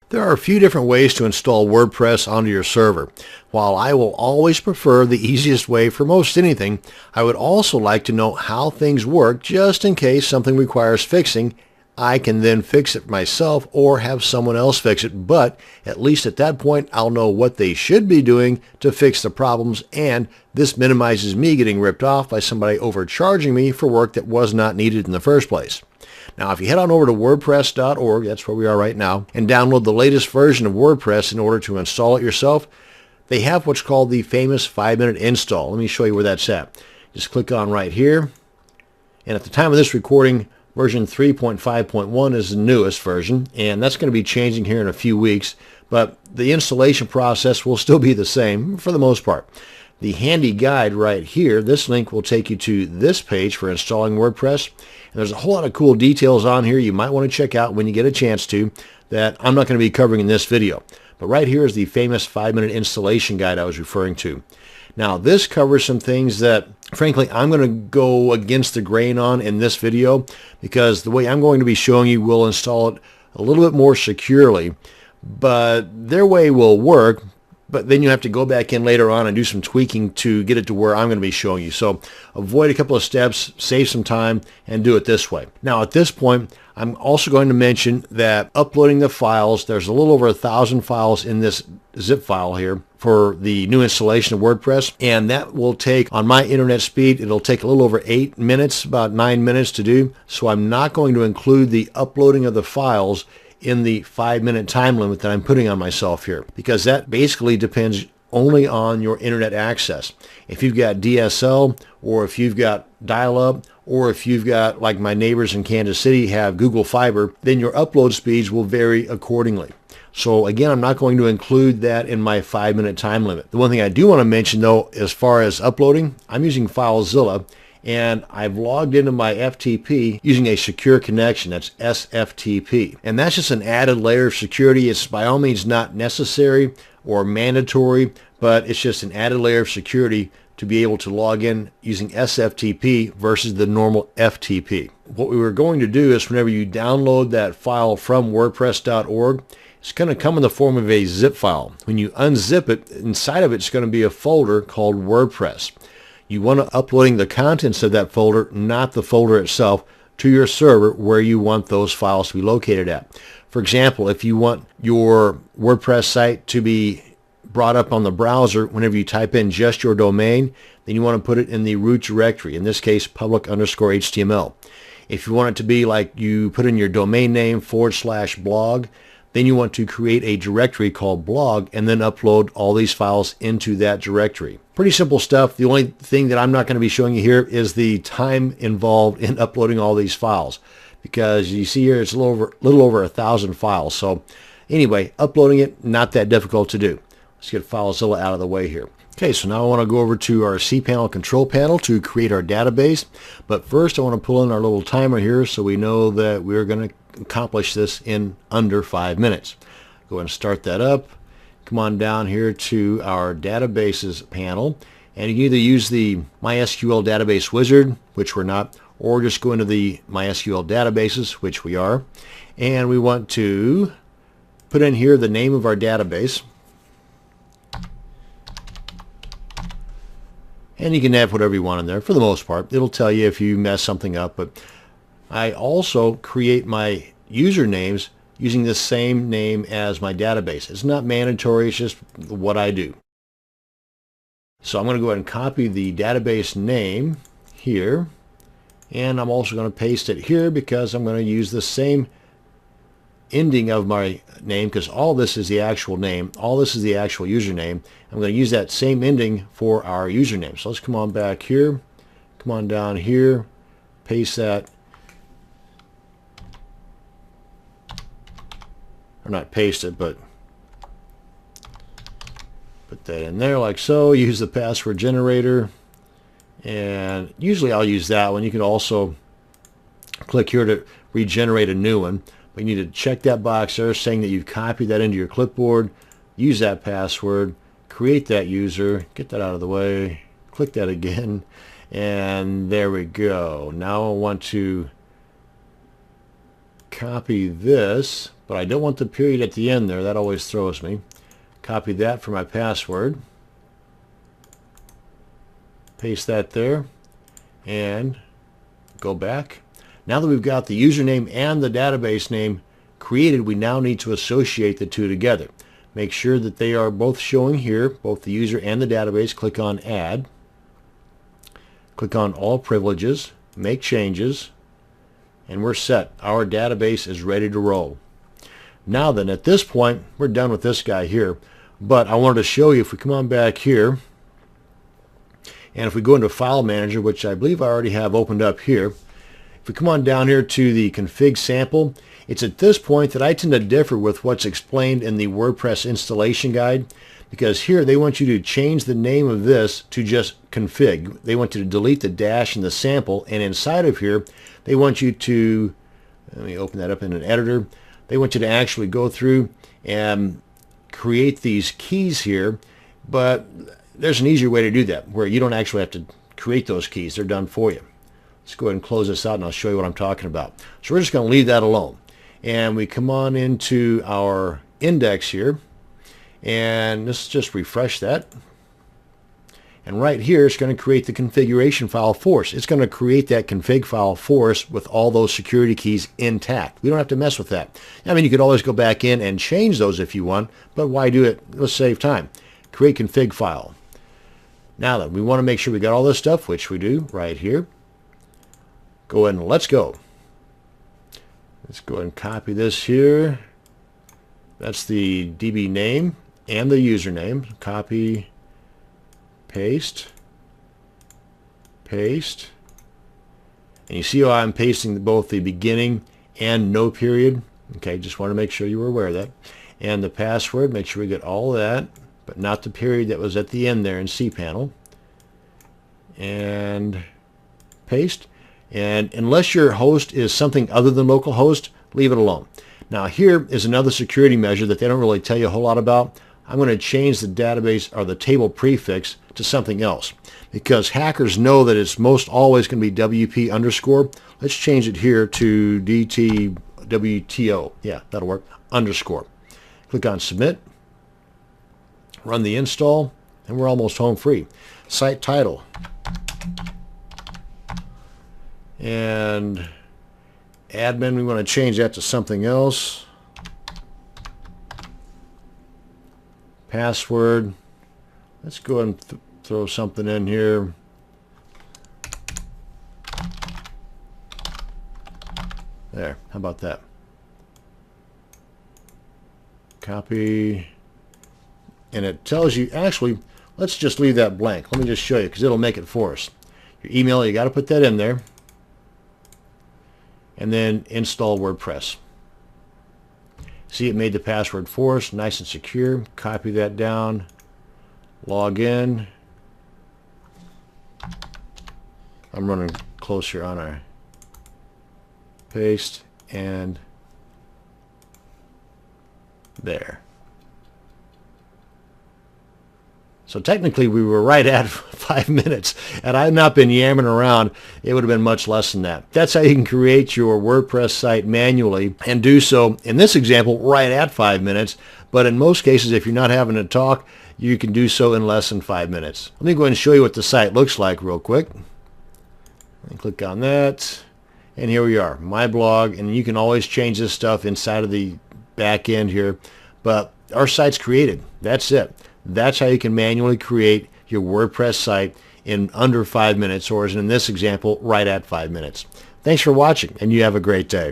There are a few different ways to install WordPress onto your server. While I will always prefer the easiest way for most anything, I would also like to know how things work just in case something requires fixing. I can then fix it myself or have someone else fix it, but at least at that point I'll know what they should be doing to fix the problems, and this minimizes me getting ripped off by somebody overcharging me for work that was not needed in the first place. Now, if you head on over to wordpress.org, that's where we are right now, and download the latest version of WordPress in order to install it yourself, they have what's called the famous 5-minute install. Let me show you where that's at. Just click on right here, and at the time of this recording, version 3.5.1 is the newest version, and that's going to be changing here in a few weeks, but the installation process will still be the same for the most part. The handy guide right here, this link will take you to this page for installing WordPress. And there's a whole lot of cool details on here you might want to check out when you get a chance to that I'm not going to be covering in this video. But right here is the famous 5-minute installation guide I was referring to. Now, this covers some things that, frankly, I'm going to go against the grain on in this video because the way I'm going to be showing you will install it a little bit more securely. But their way will work. But then you have to go back in later on and do some tweaking to get it to where I'm going to be showing you. So avoid a couple of steps, save some time, and do it this way. Now at this point, I'm also going to mention that uploading the files, there's a little over 1,000 files in this zip file here for the new installation of WordPress, and that will take, on my internet speed, it'll take a little over 8 minutes, about 9 minutes to do. So I'm not going to include the uploading of the files in the 5-minute time limit that I'm putting on myself here, because that basically depends only on your internet access. If you've got DSL, or if you've got dial-up, or if you've got, like my neighbors in Kansas City have Google Fiber, then your upload speeds will vary accordingly. So again, I'm not going to include that in my 5-minute time limit. The one thing I do want to mention though, as far as uploading, I'm using FileZilla, and I've logged into my FTP using a secure connection. That's SFTP. And that's just an added layer of security. It's by all means not necessary or mandatory, but it's just an added layer of security to be able to log in using SFTP versus the normal FTP. What we were going to do is whenever you download that file from wordpress.org, it's going to come in the form of a zip file. When you unzip it, inside of it's going to be a folder called WordPress. You want to uploading the contents of that folder, not the folder itself, to your server where you want those files to be located at. For example, if you want your WordPress site to be brought up on the browser whenever you type in just your domain, then you want to put it in the root directory, in this case public_HTML. If you want it to be like you put in your domain name /blog, then you want to create a directory called blog and then upload all these files into that directory. Pretty simple stuff. The only thing that I'm not going to be showing you here is the time involved in uploading all these files, because you see here it's a little over 1,000 files. So anyway, uploading it, not that difficult to do. Let's get FileZilla out of the way here. Okay, so now I want to go over to our cPanel control panel to create our database. But first I want to pull in our little timer here so we know that we're going to accomplish this in under 5 minutes. Go ahead and start that up. Come on down here to our databases panel, and you can either use the MySQL database wizard, which we're not, or just go into the MySQL databases, which we are, and we want to put in here the name of our database, and you can have whatever you want in there. For the most part, it'll tell you if you mess something up, but I also create my usernames using the same name as my database. It's not mandatory, it's just what I do. So I'm going to go ahead and copy the database name here, and I'm also going to paste it here because I'm going to use the same ending of my name, because all this is the actual name, all this is the actual username. I'm going to use that same ending for our username. So let's come on back here, come on down here, paste that, or not paste it, but put that in there like so. Use the password generator, and usually I'll use that one. You can also click here to regenerate a new one, but you need to check that box there saying that you've copied that into your clipboard, use that password, create that user, get that out of the way, click that again, and there we go. Now I want to copy this, but I don't want the period at the end there. That always throws me. Copy that for my password. Paste that there and go back. Now that we've got the username and the database name created, we now need to associate the two together. Make sure that they are both showing here, both the user and the database. Click on Add. Click on All Privileges, make changes, and we're set. Our database is ready to roll. Now then, at this point, we're done with this guy here, but I wanted to show you, if we come on back here, and if we go into File Manager, which I believe I already have opened up here, if we come on down here to the config sample, it's at this point that I tend to differ with what's explained in the WordPress installation guide, because here they want you to change the name of this to just config. They want you to delete the dash in the sample, and inside of here they want you to, let me open that up in an editor, they want you to actually go through and create these keys here, but there's an easier way to do that where you don't actually have to create those keys. They're done for you. Let's go ahead and close this out and I'll show you what I'm talking about. So we're just going to leave that alone. And we come on into our index here, and let's just refresh that. And right here it's going to create the configuration file for us. It's going to create that config file for us with all those security keys intact. We don't have to mess with that. I mean, you could always go back in and change those if you want, but why do it? Let's save time. Create config file. Now then, we want to make sure we got all this stuff, which we do right here. Go ahead and let's go. Let's go ahead and copy this here. That's the DB name and the username. Copy, paste, paste. And you see how I'm pasting both the beginning and no period. Okay, just want to make sure you were aware of that. And the password, make sure we get all that, but not the period that was at the end there in cPanel. And paste. And unless your host is something other than localhost, leave it alone. Now here is another security measure that they don't really tell you a whole lot about. I'm going to change the database or the table prefix to something else, because hackers know that it's most always going to be WP underscore. Let's change it here to DTWTO. Yeah, that'll work. Underscore. Click on Submit. Run the install, and we're almost home free. Site title. And admin, we want to change that to something else. Password, let's go ahead and throw something in here. There, how about that? Copy, and it tells you, actually, let's just leave that blank. Let me just show you, because it'll make it for us. Your email, you got to put that in there. And then install WordPress. See, it made the password for us, nice and secure. Copy that down, log in. I'm running closer on our paste, and there. So technically we were right at 5 minutes. Had I not been yammering around, it would have been much less than that. That's how you can create your WordPress site manually, and do so, in this example, right at 5 minutes. But in most cases, if you're not having to talk, you can do so in less than 5 minutes. Let me go ahead and show you what the site looks like real quick. And click on that. And here we are, my blog. And you can always change this stuff inside of the back end here. But our site's created. That's it. That's how you can manually create your WordPress site in under 5 minutes, or as in this example, right at 5 minutes. Thanks for watching, and you have a great day.